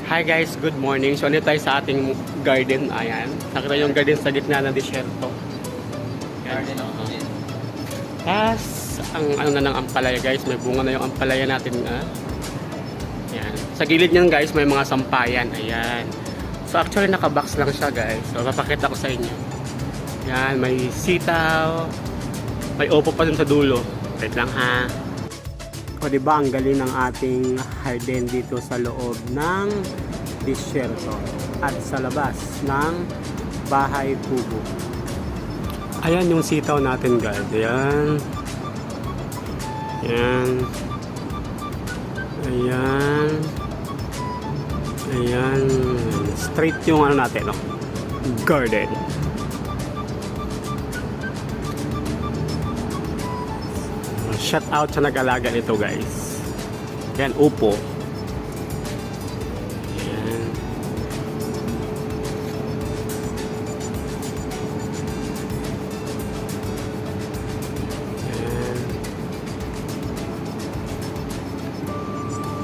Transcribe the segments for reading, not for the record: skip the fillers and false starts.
Hi guys, good morning. So, ano tayo sa ating garden? Ayan. Nakita yung garden sa gitna ng disyerto. Garden of Eden. Tapos, ang ano na ng ampalaya guys. May bunga na yung ampalaya natin. Ayan. Sa gilid niyan guys, may mga sampayan. Ayan. So, actually nakabox lang siya guys. So, papakita ko sa inyo. Ayan, may sitaw. May opo pa dun sa dulo. Wait lang ha. O diba ang galing ng ating garden dito sa loob ng disyerto at sa labas ng bahay kubo. Ayan yung sitaw natin guys. Ayan. Ayan. Ayan. Ayan. Straight yung ano natin, no? Garden. Shout out sa nag-alaga nito guys. Yan, upo. Yan. Yan.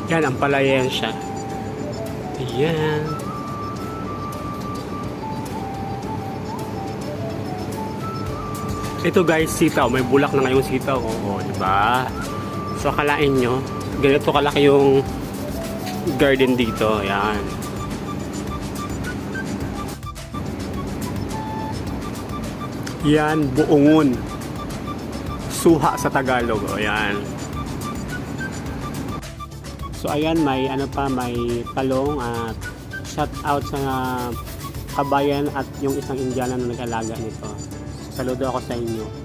Yan, ang palayan siya. Ayan. Ito guys, sitaw. May bulak na ngayong sitaw. Oo, diba? So, akalain nyo, ganito kalaki yung garden dito. Ayan. Yan, buongon. Suha sa Tagalog. O, ayan. So, ayan, may ano pa, may talong at shout out sa kabayan at yung isang Indiana na nag-alaga nito. Saludo ako sa inyo.